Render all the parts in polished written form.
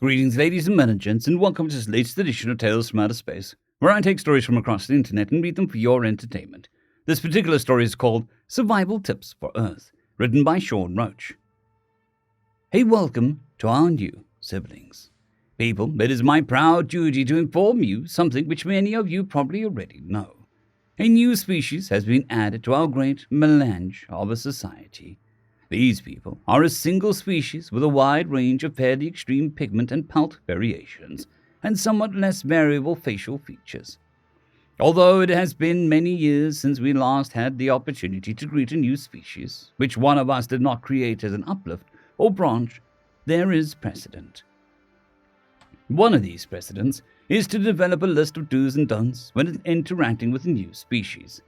Greetings, ladies and gents, and welcome to this latest edition of Tales from Outer Space, where I take stories from across the internet and read them for your entertainment. This particular story is called Survival Tips for Earth, written by SeanRoach. Hey, welcome to our new siblings. People, it is my proud duty to inform you something which many of you probably already know. A new species has been added to our great melange of a society. These people are a single species with a wide range of fairly extreme pigment and pelt variations, and somewhat less variable facial features. Although it has been many years since we last had the opportunity to greet a new species, which one of us did not create as an uplift or branch, there is precedent. One of these precedents is to develop a list of do's and don'ts when interacting with a new species.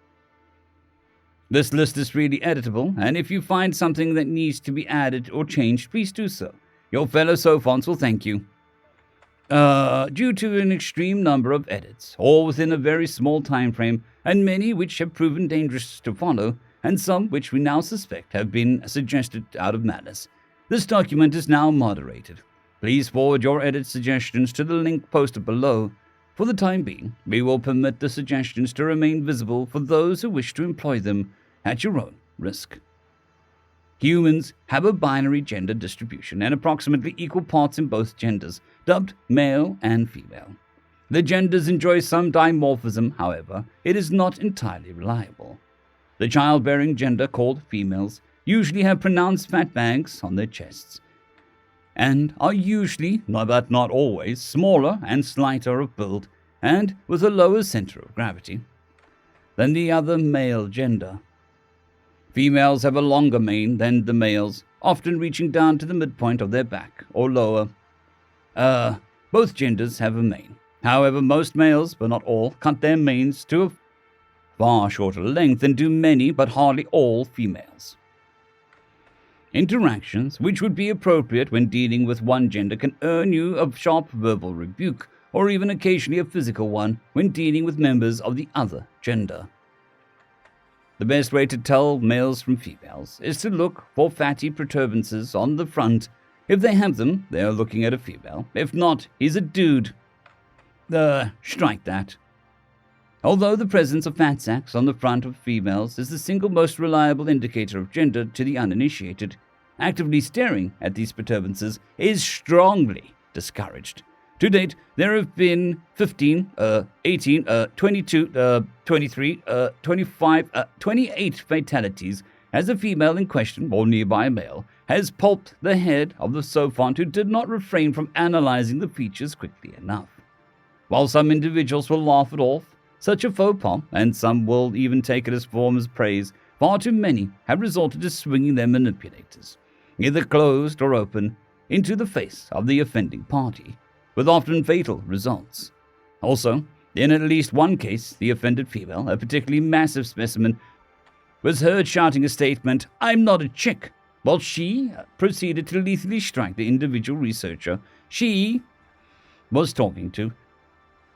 This list is freely editable, and if you find something that needs to be added or changed, please do so. Your fellow Sophons will thank you. Due to an extreme number of edits, all within a very small time frame, and many which have proven dangerous to follow, and some which we now suspect have been suggested out of malice, this document is now moderated. Please forward your edit suggestions to the link posted below. For the time being, we will permit the suggestions to remain visible for those who wish to employ them at your own risk. Humans have a binary gender distribution and approximately equal parts in both genders, dubbed male and female. The genders enjoy some dimorphism, however, it is not entirely reliable. The childbearing gender, called females, usually have pronounced fat bags on their chests, and are usually, but not always, smaller and slighter of build, and with a lower center of gravity than the other male gender. Females have a longer mane than the males, often reaching down to the midpoint of their back, or lower. Both genders have a mane. However, most males, but not all, cut their manes to a far shorter length than do many, but hardly all, females. Interactions which would be appropriate when dealing with one gender can earn you a sharp verbal rebuke, or even occasionally a physical one when dealing with members of the other gender. The best way to tell males from females is to look for fatty protuberances on the front. If they have them, they are looking at a female. If not, he's a dude. Strike that. Although the presence of fat sacks on the front of females is the single most reliable indicator of gender to the uninitiated, actively staring at these protuberances is strongly discouraged. To date, there have been 15, 18, 22, 23, 25, 28 fatalities as the female in question, or nearby male, has pulped the head of the Sophont who did not refrain from analyzing the features quickly enough. While some individuals will laugh it off, such a faux pas, and some will even take it as form as praise, far too many have resorted to swinging their manipulators, either closed or open, into the face of the offending party, with often fatal results. Also, in at least one case, the offended female, a particularly massive specimen, was heard shouting a statement, "I'm not a chick," while she proceeded to lethally strike the individual researcher she was talking to,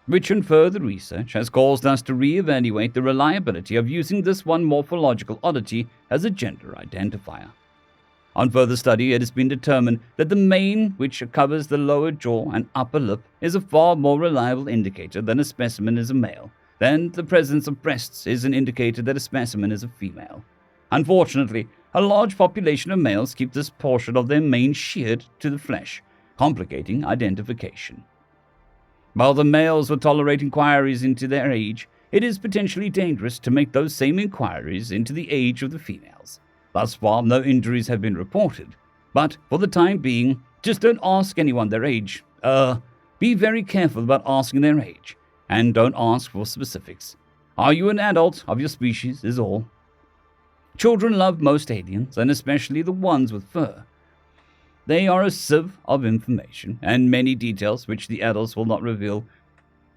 which in further research has caused us to re-evaluate the reliability of using this one morphological oddity as a gender identifier. On further study, it has been determined that the mane, which covers the lower jaw and upper lip, is a far more reliable indicator that a specimen is a male, than the presence of breasts is an indicator that a specimen is a female. Unfortunately, a large population of males keep this portion of their mane sheared to the flesh, complicating identification. While the males will tolerate inquiries into their age, it is potentially dangerous to make those same inquiries into the age of the females. Thus far, no injuries have been reported, but for the time being, just don't ask anyone their age. Be very careful about asking their age, and don't ask for specifics. Are you an adult of your species is all. Children love most aliens, and especially the ones with fur. They are a sieve of information, and many details which the adults will not reveal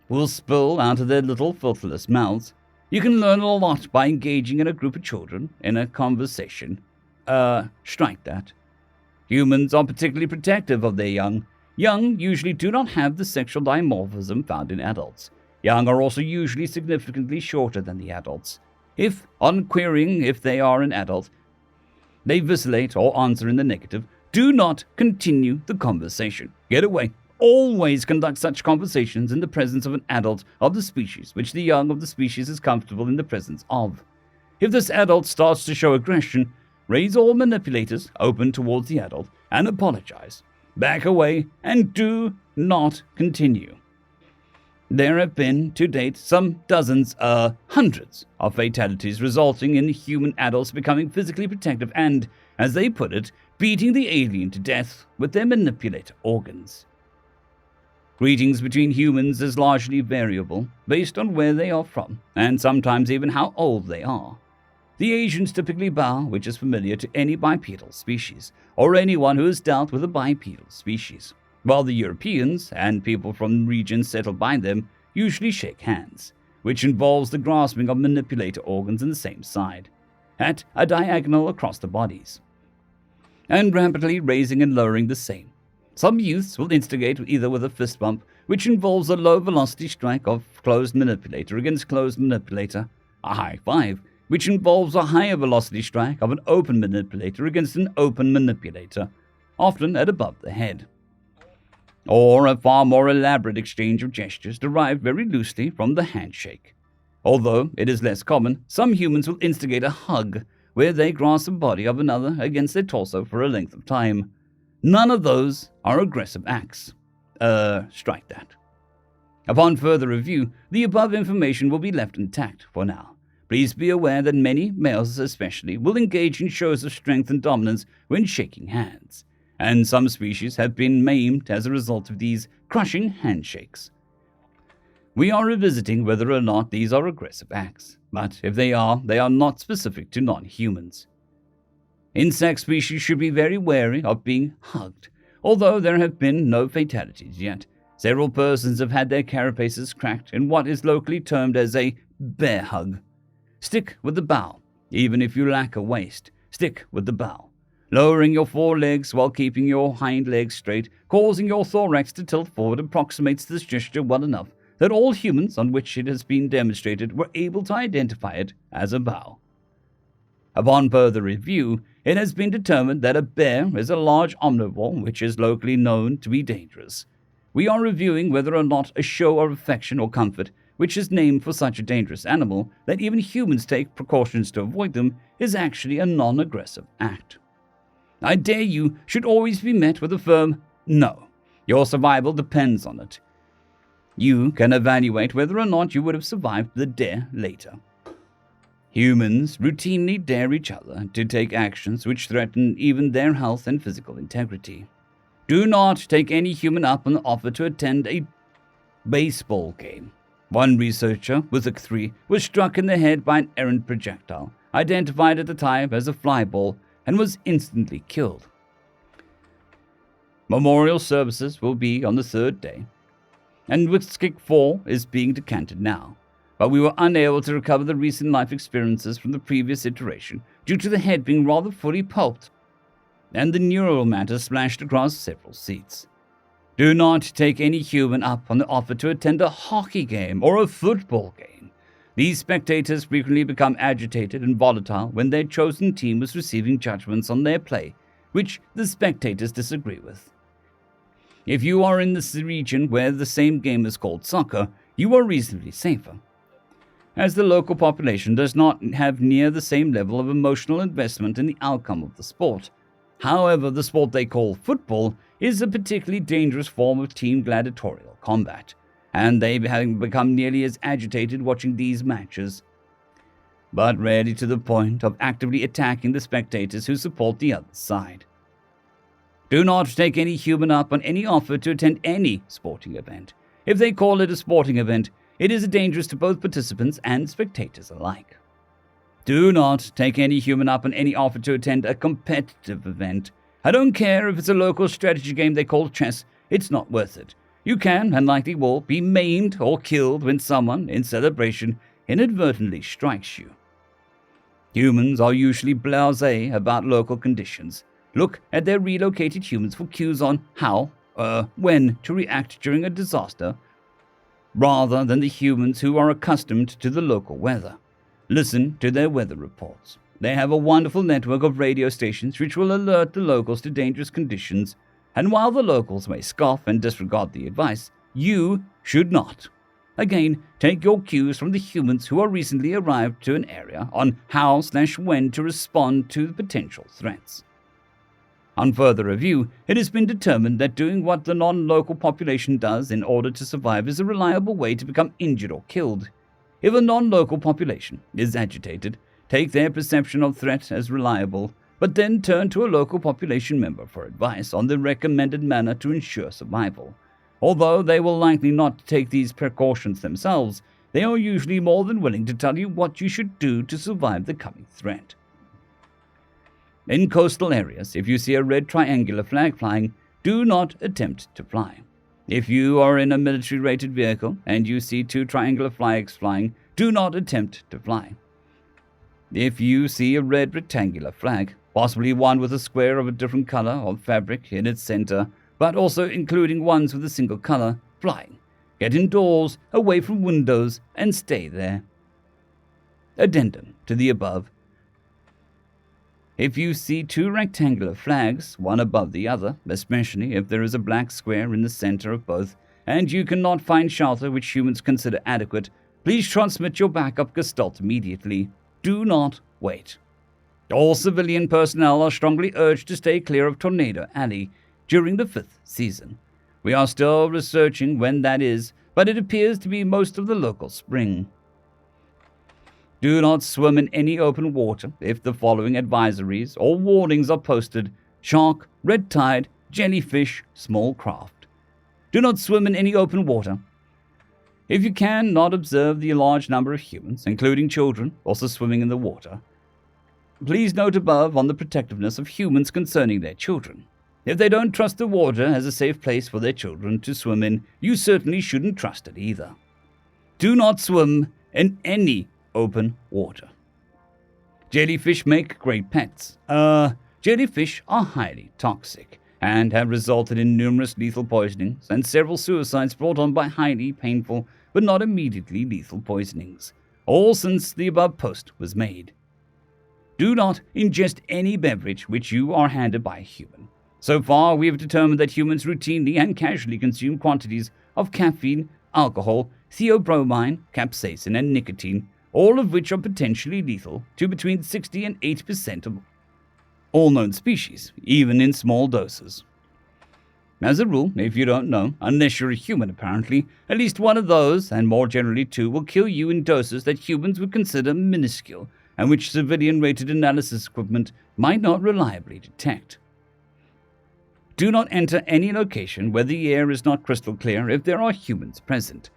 will spill out of their little filthless mouths. You can learn a lot by engaging in a group of children in a conversation. Strike that. Humans are particularly protective of their young. Young usually do not have the sexual dimorphism found in adults. Young are also usually significantly shorter than the adults. If, on querying if they are an adult, they vacillate or answer in the negative, do not continue the conversation. Get away always conduct such conversations in the presence of an adult of the species which the young of the species is comfortable in the presence of. If this adult starts to show aggression, raise all manipulators open towards the adult and apologize. Back away and do not continue. There have been, to date, some dozens, hundreds of fatalities resulting in human adults becoming physically protective and, as they put it, beating the alien to death with their manipulator organs. Greetings between humans is largely variable, based on where they are from, and sometimes even how old they are. The Asians typically bow, which is familiar to any bipedal species, or anyone who has dealt with a bipedal species, while the Europeans, and people from regions settled by them, usually shake hands, which involves the grasping of manipulator organs on the same side, at a diagonal across the bodies, and rapidly raising and lowering the same. Some youths will instigate either with a fist bump, which involves a low-velocity strike of closed manipulator against closed manipulator, a high five, which involves a higher velocity strike of an open manipulator against an open manipulator, often at above the head. Or a far more elaborate exchange of gestures derived very loosely from the handshake. Although it is less common, some humans will instigate a hug, where they grasp the body of another against their torso for a length of time. None of those are aggressive acts. Strike that. Upon further review, the above information will be left intact for now. Please be aware that many, males especially, will engage in shows of strength and dominance when shaking hands, and some species have been maimed as a result of these crushing handshakes. We are revisiting whether or not these are aggressive acts, but if they are not specific to non-humans. Insect species should be very wary of being hugged, although there have been no fatalities yet. Several persons have had their carapaces cracked in what is locally termed as a bear hug. Stick with the bow, even if you lack a waist. Stick with the bow. Lowering your forelegs while keeping your hind legs straight, causing your thorax to tilt forward, approximates this gesture well enough that all humans on which it has been demonstrated were able to identify it as a bow. Upon further review, it has been determined that a bear is a large omnivore which is locally known to be dangerous. We are reviewing whether or not a show of affection or comfort, which is named for such a dangerous animal that even humans take precautions to avoid them, is actually a non-aggressive act. I dare you should always be met with a firm no. Your survival depends on it. You can evaluate whether or not you would have survived the dare later. Humans routinely dare each other to take actions which threaten even their health and physical integrity. Do not take any human up on the offer to attend a baseball game. One researcher with a 3 was struck in the head by an errant projectile, identified at the time as a fly ball, and was instantly killed. Memorial services will be on the 3rd day, and Whiskey 4 is being decanted now, but we were unable to recover the recent life experiences from the previous iteration due to the head being rather fully pulped and the neural matter splashed across several seats. Do not take any human up on the offer to attend a hockey game or a football game. These spectators frequently become agitated and volatile when their chosen team is receiving judgments on their play, which the spectators disagree with. If you are in this region where the same game is called soccer, you are reasonably safer, as the local population does not have near the same level of emotional investment in the outcome of the sport. However, the sport they call football is a particularly dangerous form of team gladiatorial combat, and they have become nearly as agitated watching these matches, but rarely to the point of actively attacking the spectators who support the other side. Do not take any human up on any offer to attend any sporting event. If they call it a sporting event, it is dangerous to both participants and spectators alike. Do not take any human up on any offer to attend a competitive event. I don't care if it's a local strategy game they call chess, it's not worth it. You can, and likely will, be maimed or killed when someone, in celebration, inadvertently strikes you. Humans are usually blasé about local conditions. Look at their relocated humans for cues on how, when to react during a disaster, rather than the humans who are accustomed to the local weather. Listen to their weather reports. They have a wonderful network of radio stations which will alert the locals to dangerous conditions And while the locals may scoff and disregard the advice, you should not. Again, take your cues from the humans who are recently arrived to an area on how/when to respond to the potential threats. On further review, it has been determined that doing what the non-local population does in order to survive is a reliable way to become injured or killed. If a non-local population is agitated, take their perception of threat as reliable, but then turn to a local population member for advice on the recommended manner to ensure survival. Although they will likely not take these precautions themselves, they are usually more than willing to tell you what you should do to survive the coming threat. In coastal areas, if you see a red triangular flag flying, do not attempt to fly. If you are in a military-rated vehicle and you see 2 triangular flags flying, do not attempt to fly. If you see a red rectangular flag, possibly one with a square of a different color of fabric in its center, but also including ones with a single color, flying, get indoors, away from windows, and stay there. Addendum to the above. If you see 2 rectangular flags, one above the other, especially if there is a black square in the center of both, and you cannot find shelter which humans consider adequate, please transmit your backup gestalt immediately. Do not wait. All civilian personnel are strongly urged to stay clear of Tornado Alley during the 5th season. We are still researching when that is, but it appears to be most of the local spring. Do not swim in any open water if the following advisories or warnings are posted: shark, red tide, jellyfish, small craft. Do not swim in any open water. If you cannot observe the large number of humans, including children, also swimming in the water, please note above on the protectiveness of humans concerning their children. If they don't trust the water as a safe place for their children to swim in, you certainly shouldn't trust it either. Do not swim in any open water. Jellyfish make great pets. Jellyfish are highly toxic and have resulted in numerous lethal poisonings and several suicides brought on by highly painful but not immediately lethal poisonings, all since the above post was made. Do not ingest any beverage which you are handed by a human. So far, we have determined that humans routinely and casually consume quantities of caffeine, alcohol, theobromine, capsaicin, and nicotine, all of which are potentially lethal to between 60 and 80% of all known species, even in small doses. As a rule, if you don't know, unless you're a human apparently, at least one of those, and more generally 2, will kill you in doses that humans would consider minuscule, and which civilian-rated analysis equipment might not reliably detect. Do not enter any location where the air is not crystal clear if there are humans present.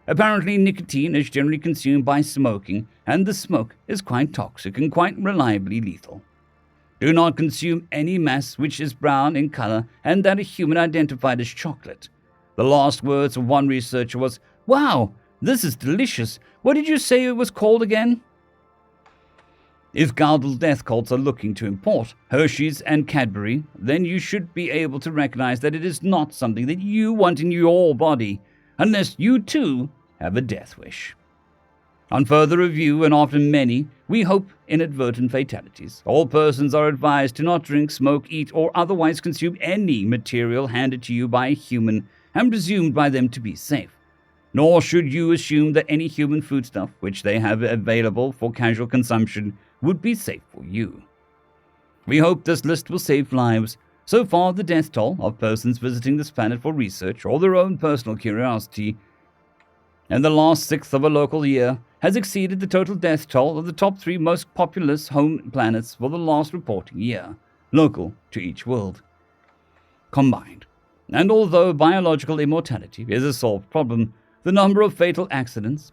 Apparently, nicotine is generally consumed by smoking, and the smoke is quite toxic and quite reliably lethal. Do not consume any mess which is brown in color and that a human identified as chocolate. The last words of one researcher was, "Wow, this is delicious. What did you say it was called again?" If Galdal death cults are looking to import Hershey's and Cadbury, then you should be able to recognize that it is not something that you want in your body, unless you too have a death wish. On further review, and after many, we hope, inadvertent fatalities, all persons are advised to not drink, smoke, eat, or otherwise consume any material handed to you by a human and presumed by them to be safe. Nor should you assume that any human foodstuff which they have available for casual consumption would be safe for you. We hope this list will save lives. So far, the death toll of persons visiting this planet for research or their own personal curiosity in the last 6th of a local year has exceeded the total death toll of the top 3 most populous home planets for the last reporting year, local to each world combined. And although biological immortality is a solved problem, the number of fatal accidents,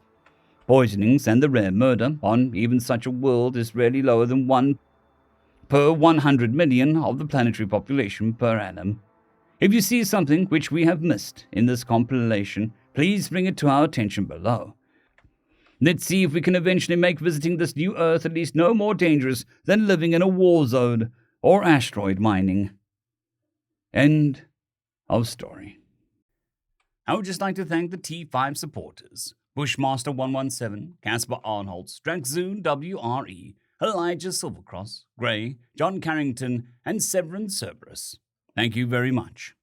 poisonings, and the rare murder on even such a world is rarely lower than 1 per 100 million of the planetary population per annum. If you see something which we have missed in this compilation, please bring it to our attention below. Let's see if we can eventually make visiting this new Earth at least no more dangerous than living in a war zone or asteroid mining. End of story. I would just like to thank the T5 supporters: Bushmaster 117, Caspar Arnholtz, Draxoon WRE, Elijah Silvercross, Gray, John Carrington, and Severin Cerberus. Thank you very much.